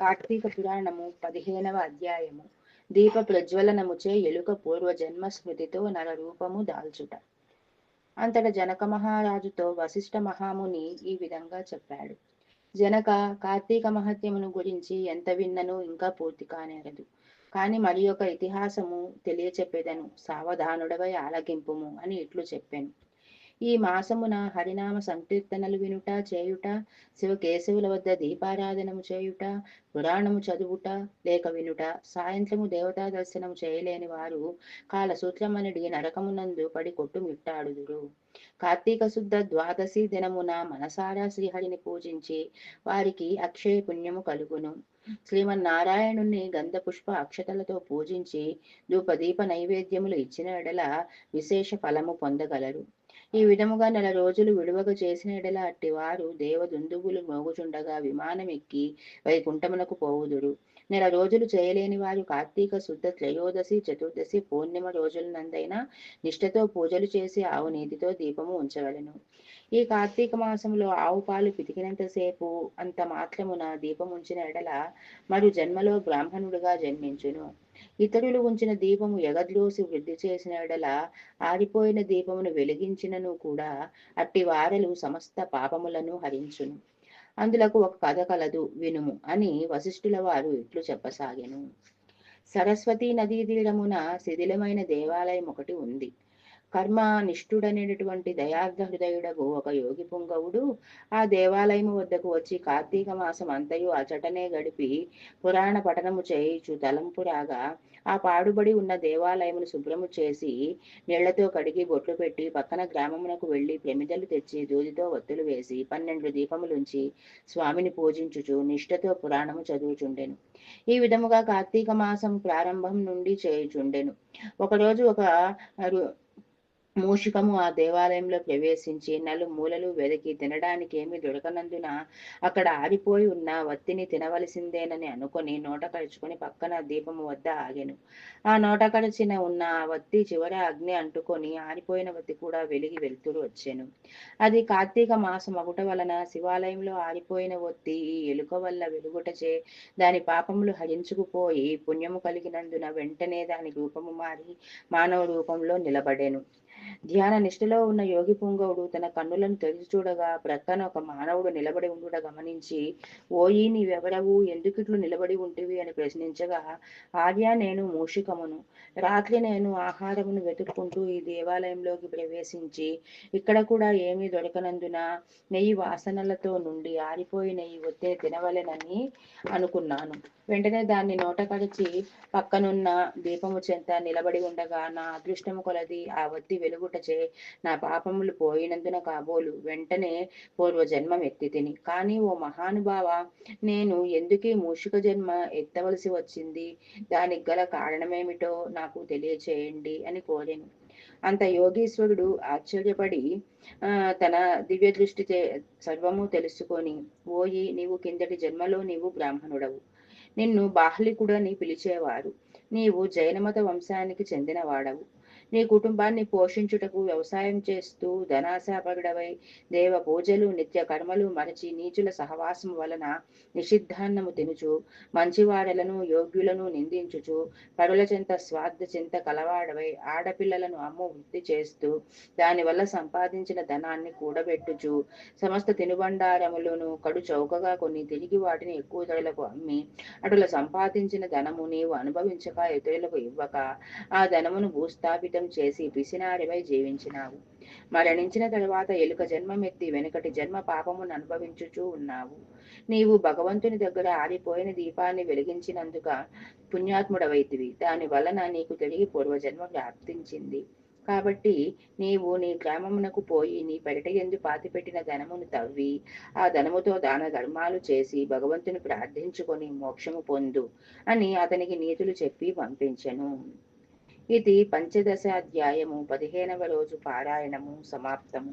కార్తీక పురాణము 15వ అధ్యాయము. దీప ప్రజ్వలనముచే ఎలుక పూర్వజన్మ స్మృతితో నర రూపము దాల్చుట. అంతట జనక మహారాజుతో వశిష్ఠ మహాముని ఈ విధంగా చెప్పాడు. జనక, కార్తీక మహత్యమును గురించి ఎంత విన్నను ఇంకా పూర్తి కానేరదు. కాని మరి ఒక ఇతిహాసము తెలియచెప్పేదను, సావధానుడవై ఆలకింపుము అని ఇట్లు చెప్పాను. ఈ మాసమున హరినామ సంకీర్తనలు వినుట చేయుట, శివకేశవుల వద్ద దీపారాధనము చేయుట, పురాణము చదువుట లేక వినుట, సాయంత్రము దేవతా దర్శనము చేయలేని వారు కాలసూత్రమనిడి నరకమునందు పడి కొట్టుమిట్టాడుదురు. కార్తీక శుద్ధ ద్వాదశి దినమున మనసారా శ్రీహరిని పూజించి వారికి అక్షయ పుణ్యము కలుగును. శ్రీమన్నారాయణుణ్ణి గంధ పుష్ప అక్షతలతో పూజించి ధూపదీప నైవేద్యములు ఇచ్చిన ఎడల విశేష ఫలము పొందగలరు. ఈ విధముగా నెల రోజులు విడువక చేసిన ఎడల అట్టివారు దేవదుందుగులు మోగుచుండగా విమానం ఎక్కి వైకుంఠమునకు పోవుదురు. నెల రోజులు చేయలేని వారు కార్తీక శుద్ధ త్రయోదశి, చతుర్దశి, పూర్ణిమ రోజులనందైనా నిష్ఠతో పూజలు చేసి ఆవు నీతితో దీపము ఉంచవలెను. ఈ కార్తీక మాసంలో ఆవు పాలు పితికినంతసేపు అంత మాత్రమున దీపం ఉంచిన ఎడల మరు జన్మలో బ్రాహ్మణుడిగా జన్మించును. ఇతరులు ఉంచిన దీపము ఎగద్రోసి వృద్ధి చేసిన ఎడల ఆరిపోయిన దీపమును వెలిగించినను కూడా అట్టి వారలు సమస్త పాపములను హరించును. అందులకు ఒక కథ కలదు, వినుము అని వశిష్ఠుల వారు ఇట్లు చెప్పసాగెను. సరస్వతీ నదీ తీరమున శిథిలమైన దేవాలయం ఒకటి ఉంది. కర్మ నిష్ఠుడనేటటువంటి దయార్థ హృదయుడగు ఒక యోగి పుంగవుడు ఆ దేవాలయము వద్దకు వచ్చి కార్తీక మాసం అంతయు అచటనే గడిపి పురాణ పఠనము చేయుచు తలంపు రాగా ఆ పాడుబడి ఉన్న దేవాలయమును శుభ్రము చేసి నీళ్లతో కడిగి బొట్లు పెట్టి పక్కన గ్రామమునకు వెళ్లి ప్రమిదలు తెచ్చి దూదితో ఒత్తులు వేసి 12 దీపములుంచి స్వామిని పూజించుచు నిష్ఠతో పురాణము చదువుచుండెను. ఈ విధముగా కార్తీక మాసం ప్రారంభం నుండి చేయుచుండెను. ఒకరోజు ఒక మూషికము ఆ దేవాలయంలో ప్రవేశించి నలుమూలలు వెదకి తినడానికి ఏమీ దొరకనందున అక్కడ ఆరిపోయి ఉన్న వత్తిని తినవలసిందేనని అనుకొని నోట కరుచుకొని పక్కన దీపము వద్ద ఆగెను. ఆ నోట కరచిన ఉన్న ఆ వత్తి చివర అగ్ని అంటుకొని ఆరిపోయిన వత్తి కూడా వెలిగి వెలుతురు వచ్చెను. అది కార్తీక మాసం అగుట వలన శివాలయంలో ఆరిపోయిన వత్తి ఈ ఎలుక వల్ల వెలుగుటచే దాని పాపములు హరించుకుపోయి పుణ్యము కలిగినందున వెంటనే దాని రూపము మారి మానవ రూపంలో నిలబడెను. ధ్యాన నిష్ఠలో ఉన్న యోగి పుంగవుడు తన కన్నులను తెరిచి చూడగా ప్రక్కన ఒక మానవుడు నిలబడి ఉండుట గమనించి, ఓయి నీవెవరవు, ఎందుకిట్లు నిలబడి ఉంటివి అని ప్రశ్నించగా, ఆర్య, నేను మూషికమును. రాత్రి నేను ఆహారమును వెతుక్కుంటూ ఈ దేవాలయంలోకి ప్రవేశించి ఇక్కడ కూడా ఏమీ దొరకనందున నెయ్యి వాసనలతో నుండి ఆరిపోయిన ఈ ఒత్తిని తినవలెనని అనుకున్నాను. వెంటనే దాన్ని నోట కరిచి పక్కనున్న దీపము చెంత నిలబడి ఉండగా నా అదృష్టము కొలది ఆ వత్తి వెలుగుటచే నా పాపములు పోయినందున కాబోలు వెంటనే పూర్వజన్మం ఎత్తి తిని. కానీ ఓ మహానుభావ, నేను ఎందుకీ మూషిక జన్మ ఎత్తవలసి వచ్చింది, దానికి గల కారణమేమిటో నాకు తెలియచేయండి అని కోరెను. అంత యోగీశ్వరుడు ఆశ్చర్యపడి తన దివ్య దృష్టి సర్వము తెలుసుకొని, ఓయి, నీవు కిందటి జన్మలో నీవు బ్రాహ్మణుడవు. నిన్ను బాహ్లికుడని పిలిచేవారు. నీవు జైనమత వంశానికి చెందినవాడవు. నీ కుటుంబాన్ని పోషించుటకు వ్యవసాయం చేస్తూ ధనాశాపరుడవై దేవ పూజలు నిత్య కర్మలు మరచి నీచుల సహవాసం వలన నిషిద్ధాన్నము తినుచు మంచివారలను యోగ్యులను నిందించుచు పరుల చెంత స్వార్థ చింత కలవాడవై ఆడపిల్లలను అమ్ము వృత్తి చేస్తూ దానివల్ల సంపాదించిన ధనాన్ని కూడబెట్టుచు సమస్త తినుబండారములను కడు చౌకగా కొన్ని తిరిగి వాటిని ఎక్కువ ధరలకు అమ్మి అటుల సంపాదించిన ధనము నీవు అనుభవించక ఇతరులకు ఇవ్వక ఆ ధనమును భూస్థాపితం చేసి పిసినారివై జీవించినావు. మరణించిన తరువాత ఎలుక జన్మమెత్తి వెనుకటి జన్మ పాపమును అనుభవించుచూ ఉన్నావు. నీవు భగవంతుని దగ్గర ఆరిపోయిన దీపాన్ని వెలిగించినందుక పుణ్యాత్ముడవైతివి. దాని వలన నీకు తిరిగి పూర్వజన్మ ప్రాప్తించింది. కాబట్టి నీవు నీ గ్రామమునకు పోయి నీ పెరట యందు పాతిపెట్టిన ధనమును తవ్వి ఆ ధనముతో దాన ధర్మాలు చేసి భగవంతుని ప్రార్థించుకొని మోక్షము పొందు అని అతనికి నీతులు చెప్పి పంపించెను. ఇది పంచదశాధ్యాయము 15వ రోజు పారాయణము సమాప్తము.